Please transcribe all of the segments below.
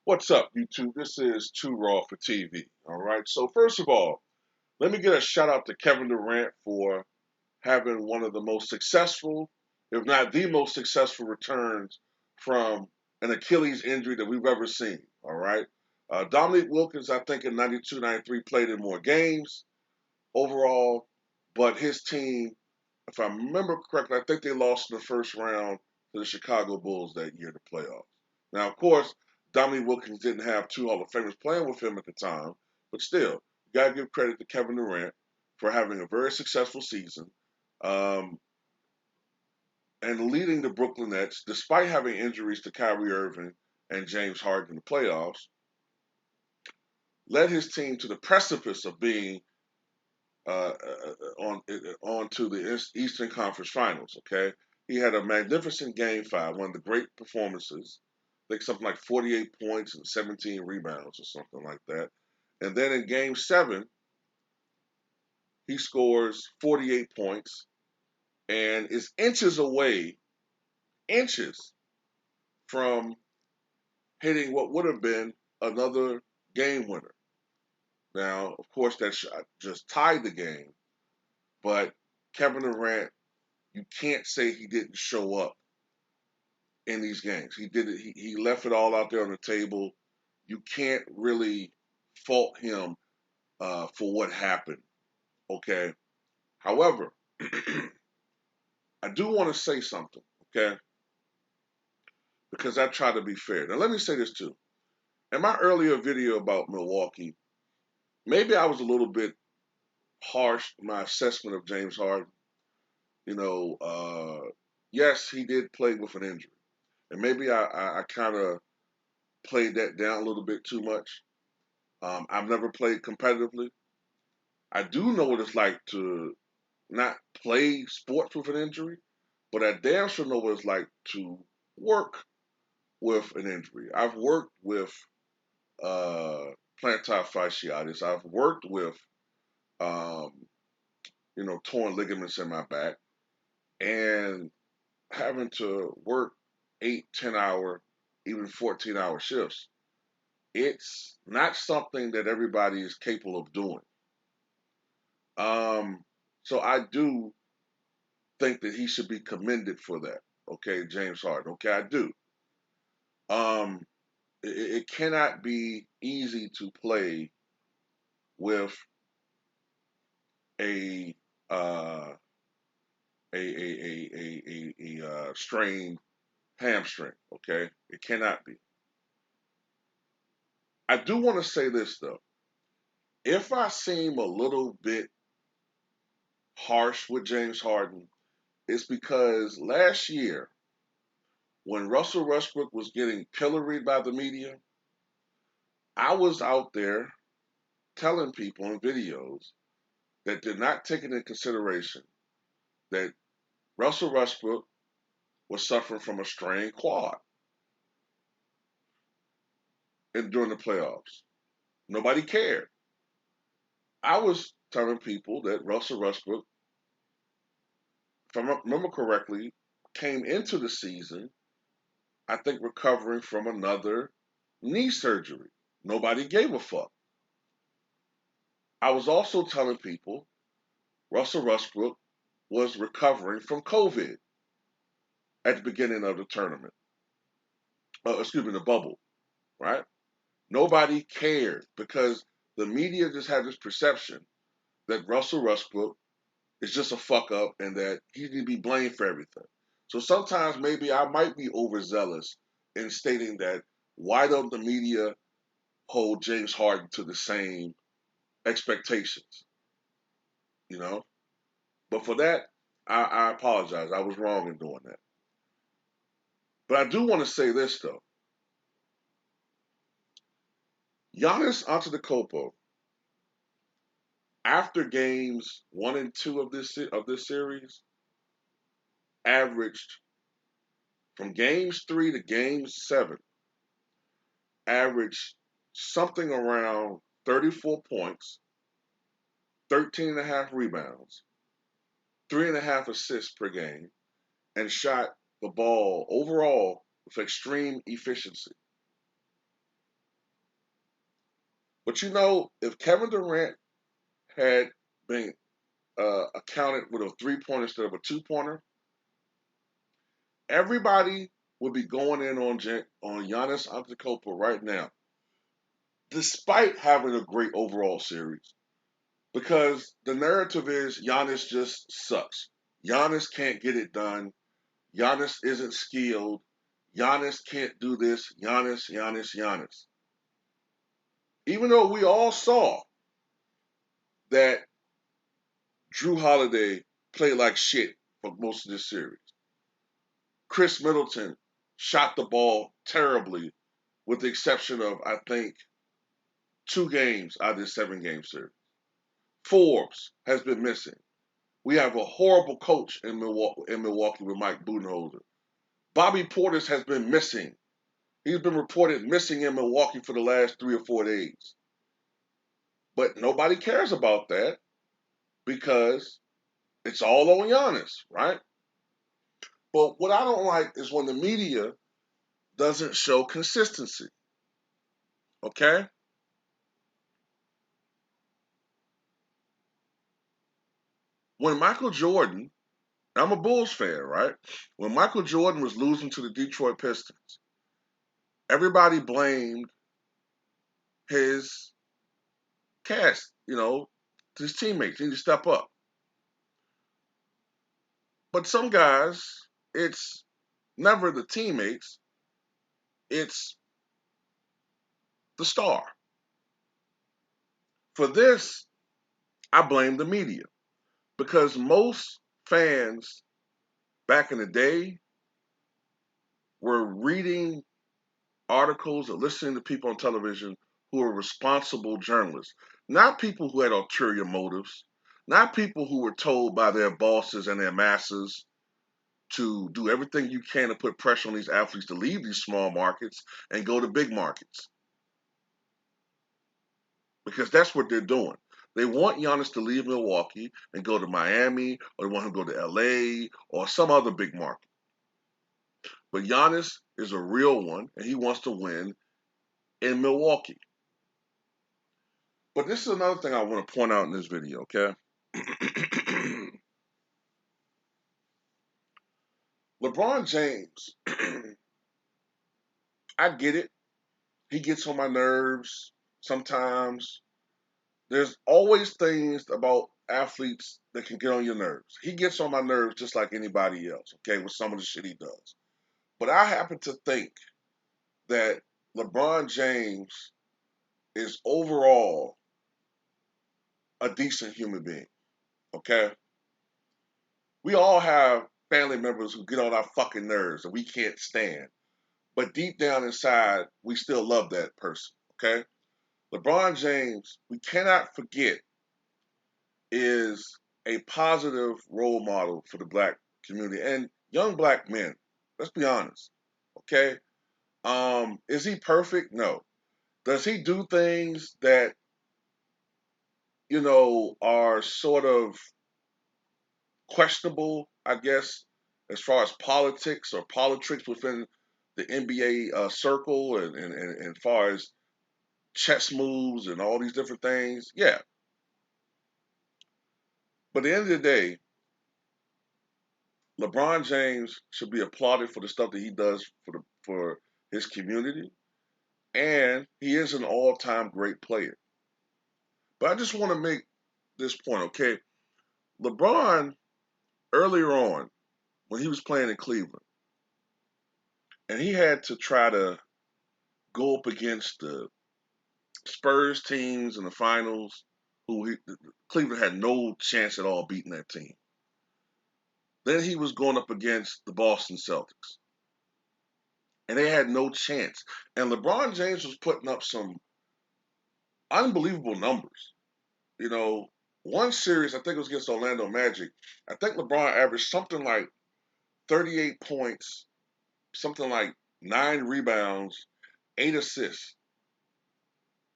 What's up, YouTube? This is Too Raw for TV. All right. So first of all, let me get a shout out to Kevin Durant for having one of the most successful, if not the most successful, returns from an Achilles injury that we've ever seen. All right. Dominique Wilkins, I think in 92, 93 played in more games overall, but his team, if I remember correctly, I think they lost in the first round to the Chicago Bulls that year in the playoffs. Now, of course, Dominique Wilkins didn't have two Hall of Famers playing with him at the time, but still, you got to give credit to Kevin Durant for having a very successful season um, and leading the Brooklyn Nets, despite having injuries to Kyrie Irving and James Harden in the playoffs, led his team to the precipice of being on to the Eastern Conference Finals. Okay, he had a magnificent Game Five, one of the great performances. I think something like 48 points and 17 rebounds or something like that. And then in Game Seven, he scores 48 points and is inches from hitting what would have been another game winner. Now, of course, that shot just tied the game, but Kevin Durant, you can't say he didn't show up in these games. He did it. He left it all out there on the table. You can't really fault him for what happened. Okay. However, I do want to say something. Okay, because I try to be fair. Now, let me say this too. In my earlier video about Milwaukee, maybe I was a little bit harsh in my assessment of James Harden. You know, yes, he did play with an injury, and maybe I kind of played that down a little bit too much. I've never played competitively. I do know what it's like to not play sports with an injury, but I damn sure know what it's like to work with an injury. I've worked with uh, plantar fasciitis. I've worked with, um, torn ligaments in my back, and having to work 8, 10 hour, even 14-hour shifts. It's not something that everybody is capable of doing. Um, so I do think that he should be commended for that. Okay, James Harden. Okay, I do. Um, it cannot be easy to play with a uh, a strained hamstring. Okay, it cannot be. I do want to say this though. If I seem a little bit harsh with James Harden, it's because last year when Russell Westbrook was getting pilloried by the media, I was out there telling people in videos that did not take into consideration that Russell Westbrook was suffering from a strained quad and during the playoffs. Nobody cared. I was telling people that Russell Westbrook, if I remember correctly, came into the season, I think, recovering from another knee surgery. Nobody gave a fuck. I was also telling people Russell Westbrook was recovering from COVID at the beginning of the tournament. Excuse me, the bubble, right? Nobody cared because the media just had this perception that Russell Westbrook is just a fuck up and that he can be blamed for everything. So sometimes maybe I might be overzealous in stating that why don't the media hold James Harden to the same expectations, you know? But for that, I apologize. I was wrong in doing that. But I do want to say this though. Giannis Antetokounmpo, after games 1 and 2 of this series, averaged from games 3 to games 7, averaged something around 34 points, 13 and a half rebounds, 3.5 assists per game, and shot the ball overall with extreme efficiency. But you know, if Kevin Durant had been accounted with a 3 pointer instead of a 2 pointer, everybody would be going in on Giannis Antetokounmpo right now, despite having a great overall series. Because the narrative is Giannis just sucks. Giannis can't get it done. Giannis isn't skilled. Giannis can't do this. Giannis, Giannis, Giannis. Even though we all saw that Drew Holiday played like shit for most of this series. Chris Middleton shot the ball terribly, with the exception of, I think, 2 games out of this 7 game series. Forbes has been missing. We have a horrible coach in Milwaukee with Mike Budenholzer. Bobby Portis has been missing. He's been reported missing in Milwaukee for the last 3 or 4 days. But nobody cares about that because it's all on Giannis, right? But what I don't like is when the media doesn't show consistency. Okay? When Michael Jordan, I'm a Bulls fan, right? When Michael Jordan was losing to the Detroit Pistons, everybody blamed his cast, his teammates need to step up. But some guys, it's never the teammates, it's the star. For this, I blame the media because most fans back in the day were reading articles or listening to people on television who were responsible journalists, not people who had ulterior motives, not people who were told by their bosses and their masses to do everything you can to put pressure on these athletes to leave these small markets and go to big markets. Because that's what they're doing. They want Giannis to leave Milwaukee and go to Miami, or they want him to go to LA or some other big market. But Giannis is a real one, and he wants to win in Milwaukee. But this is another thing I want to point out in this video, okay? LeBron James, I get it. He gets on my nerves sometimes. There's always things about athletes that can get on your nerves. He gets on my nerves just like anybody else, okay, with some of the shit he does. But I happen to think that LeBron James is overall a decent human being, okay? We all have family members who get on our fucking nerves and we can't stand. But deep down inside, we still love that person, okay? LeBron James, we cannot forget, is a positive role model for the black community and young black men. Let's be honest, okay? Is he perfect? No. Does he do things that, are sort of questionable, I guess, as far as politics or politics within the NBA circle and far as chess moves and all these different things? Yeah. But at the end of the day, LeBron James should be applauded for the stuff that he does for his community, and he is an all-time great player. But I just want to make this point, okay? LeBron, earlier on, when he was playing in Cleveland, and he had to try to go up against the Spurs teams in the finals, Cleveland had no chance at all beating that team. Then he was going up against the Boston Celtics, and they had no chance. And LeBron James was putting up some unbelievable numbers. You know, one series, I think it was against Orlando Magic, I think LeBron averaged something like 38 points, something like 9 rebounds, 8 assists.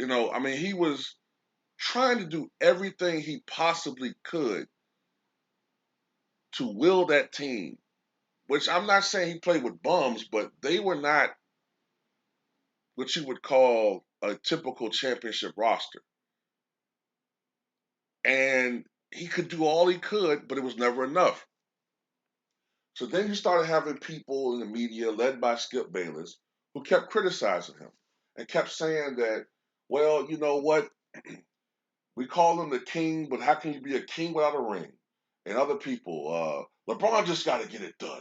I mean, he was trying to do everything he possibly could to will that team, which I'm not saying he played with bums, but they were not what you would call a typical championship roster. And he could do all he could, but it was never enough. So then you started having people in the media, led by Skip Bayless, who kept criticizing him and kept saying that, well, you know what? We call him the king, but how can you be a king without a ring? And other people, LeBron just got to get it done.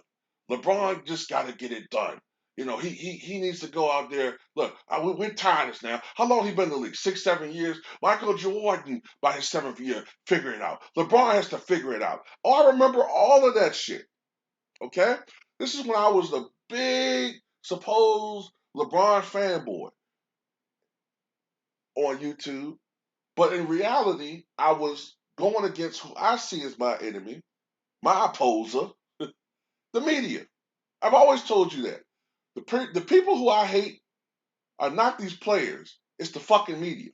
LeBron just got to get it done. You know, he needs to go out there. Look, we're tired of this now. How long he been in the league? 6, 7 years. Michael Jordan, by his 7th year, figure it out. LeBron has to figure it out. Oh, I remember all of that shit. Okay, this is when I was the big supposed LeBron fanboy on YouTube. But in reality, I was going against who I see as my enemy, my opposer, the media. I've always told you that. The people who I hate are not these players, it's the fucking media.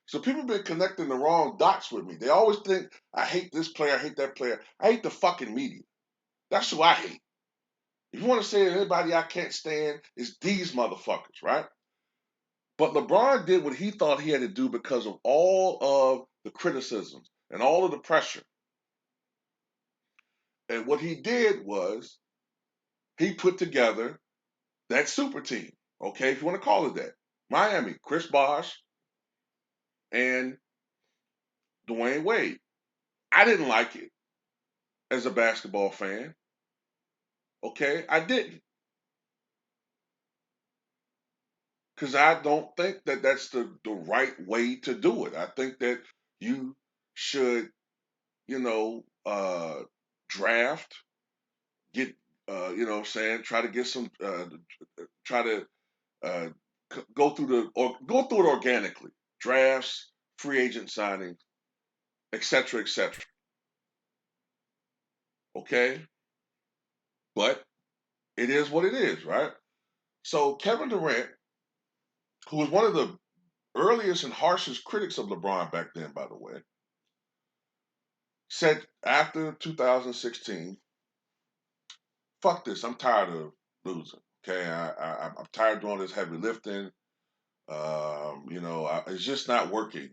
So people have been connecting the wrong dots with me. They always think I hate this player, I hate that player. I hate the fucking media. That's who I hate. If you want to say anybody I can't stand, it's these motherfuckers, right? But LeBron did what he thought he had to do because of all of the criticisms and all of the pressure. And what he did was he put together that super team, okay, if you want to call it that. Miami, Chris Bosh and Dwayne Wade. I didn't like it as a basketball fan, okay? I didn't. Because I don't think that that's the right way to do it. I think that you should, you know, draft, get, you know what I'm saying, try to get some, try to uh, go through it organically. Drafts, free agent signings, etc., etc. Okay, but it is what it is, right? So Kevin Durant, who was one of the earliest and harshest critics of LeBron back then, by the way, said after 2016, "Fuck this! I'm tired of losing. Okay, I'm tired of doing this heavy lifting. You know, it's just not working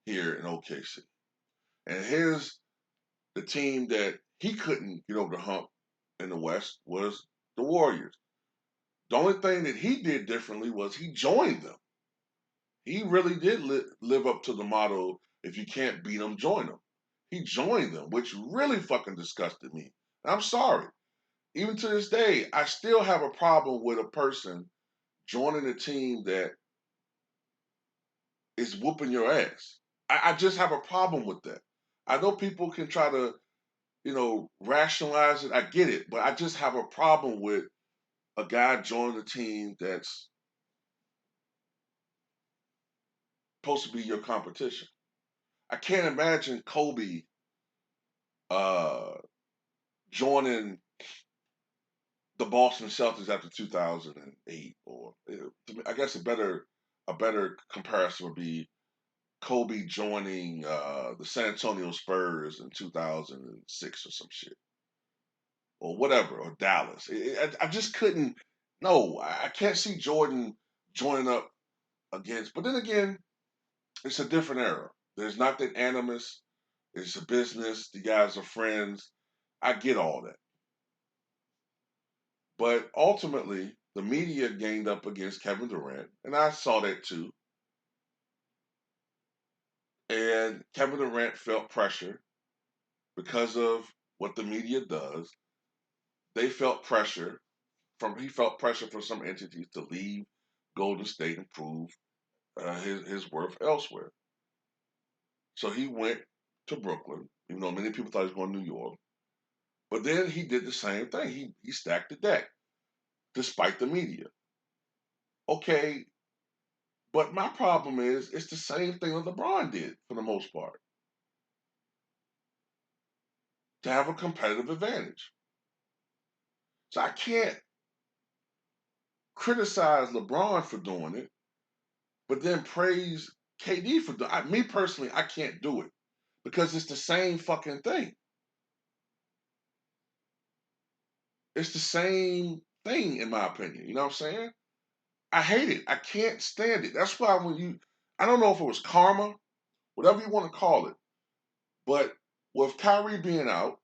here in OKC." And here's the team that he couldn't get over the hump in the West was the Warriors. The only thing that he did differently was he joined them. He really did live up to the motto, if you can't beat them, join them. He joined them, which really fucking disgusted me. I'm sorry. Even to this day, I still have a problem with a person joining a team that is whooping your ass. I just have a problem with that. I know people can try to, you know, rationalize it. I get it, but I just have a problem with a guy joining a team that's supposed to be your competition. I can't imagine Kobe uh, joining the Boston Celtics after 2008, or I guess a better comparison would be Kobe joining the San Antonio Spurs in 2006 or some shit, or whatever, or Dallas. I just couldn't. No, I can't see Jordan joining up against. But then again, it's a different era. There's not that animus. It's a business. The guys are friends. I get all that. But ultimately, the media gained up against Kevin Durant, and I saw that too. And Kevin Durant felt pressure because of what the media does. They felt pressure he felt pressure from some entities to leave Golden State and prove his worth elsewhere. So he went to Brooklyn, even though many people thought he was going to New York. But then he did the same thing. He stacked the deck despite the media. Okay, but my problem is it's the same thing that LeBron did for the most part to have a competitive advantage. So I can't criticize LeBron for doing it, but then praise KD for doing it. Me personally, I can't do it because it's the same fucking thing. It's the same thing, in my opinion. You know what I'm saying? I hate it. I can't stand it. That's why I don't know if it was karma, whatever you want to call it, but with Kyrie being out,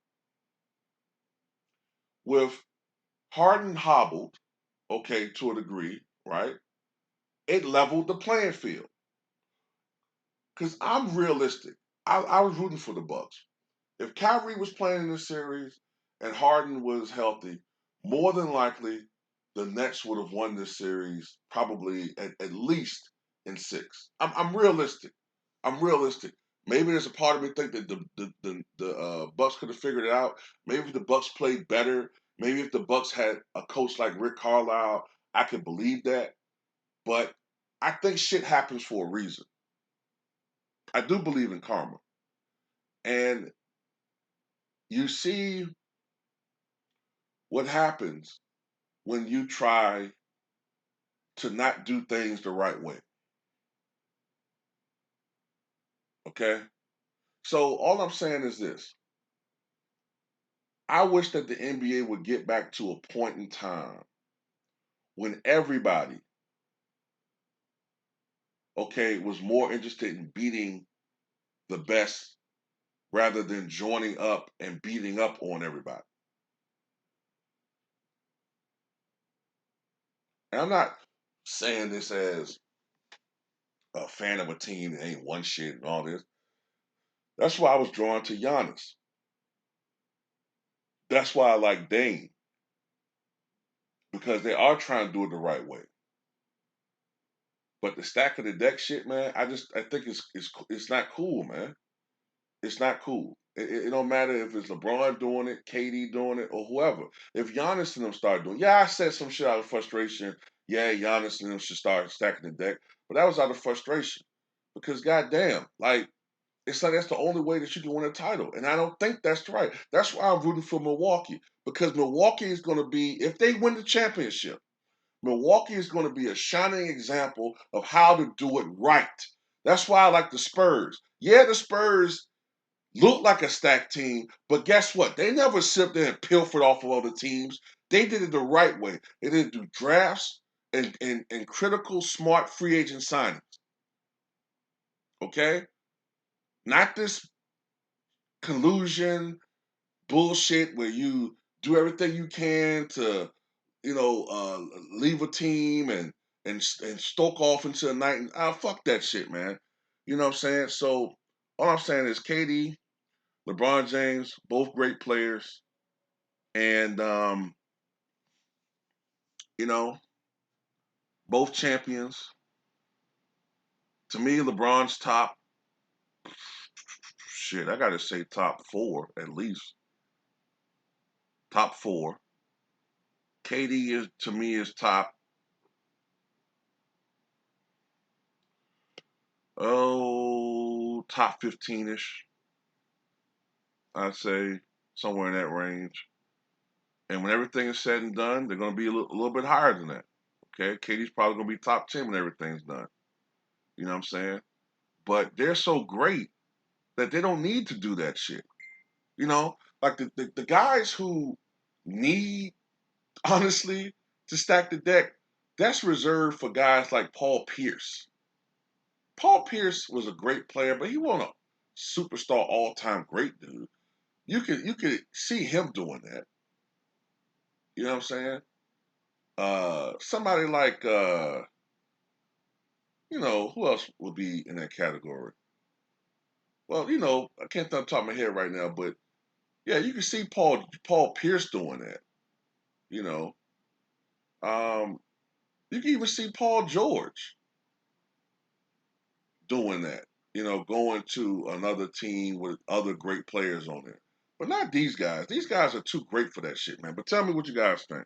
with Harden hobbled, okay, to a degree, right? It leveled the playing field. Because I'm realistic. I was rooting for the Bucks. If Kyrie was playing in the series and Harden was healthy, more than likely the Nets would have won this series probably at least in six. I'm realistic. I'm realistic. Maybe there's a part of me think that the Bucks could have figured it out. Maybe if the Bucks played better, maybe if the Bucks had a coach like Rick Carlisle, I could believe that. But I think shit happens for a reason. I do believe in karma. And you see what happens when you try to not do things the right way. Okay? So all I'm saying is this. I wish that the NBA would get back to a point in time when everybody, okay, was more interested in beating the best rather than joining up and beating up on everybody. And I'm not saying this as a fan of a team that ain't won shit and all this. That's why I was drawn to Giannis. That's why I like Dame, because they are trying to do it the right way. But the stack of the deck shit, man, I think it's not cool, man. It's not cool. It don't matter if it's LeBron doing it, KD doing it, or whoever. If Giannis and them start doing, yeah, I said some shit out of frustration. Yeah, Giannis and them should start stacking the deck, but that was out of frustration because goddamn, like it's like that's the only way that you can win a title, and I don't think that's right. That's why I'm rooting for Milwaukee because Milwaukee is going to be if they win the championship. Milwaukee is going to be a shining example of how to do it right. That's why I like the Spurs. Yeah, the Spurs look like a stacked team, but guess what? They never sipped there and pilfered off of other teams. They did it the right way. They didn't do drafts and critical, smart free agent signings. Okay? Not this collusion bullshit where you do everything you can to leave a team and stoke off into the night and fuck that shit, man. You know what I'm saying? So all I'm saying is KD, LeBron James, both great players, and you know, both champions. To me, LeBron's top shit. I gotta say top four at least. Top four. KD is to me is top 15ish. I'd say somewhere in that range. And when everything is said and done, they're going to be a little bit higher than that. Okay, Katie's probably going to be top 10 when everything's done. You know what I'm saying? But they're so great that they don't need to do that shit. You know, like the guys who need, honestly, to stack the deck, that's reserved for guys like Paul Pierce. Paul Pierce was a great player, but he wasn't a superstar all time great dude. You could see him doing that. You know what I'm saying? Somebody like who else would be in that category? Well, I can't think off the top of my head right now, but yeah, you can see Paul Pierce doing that. You know, um, you can even see Paul George doing that. Going to another team with other great players on there, but not these guys. These guys are too great for that shit, man. But tell me what you guys think.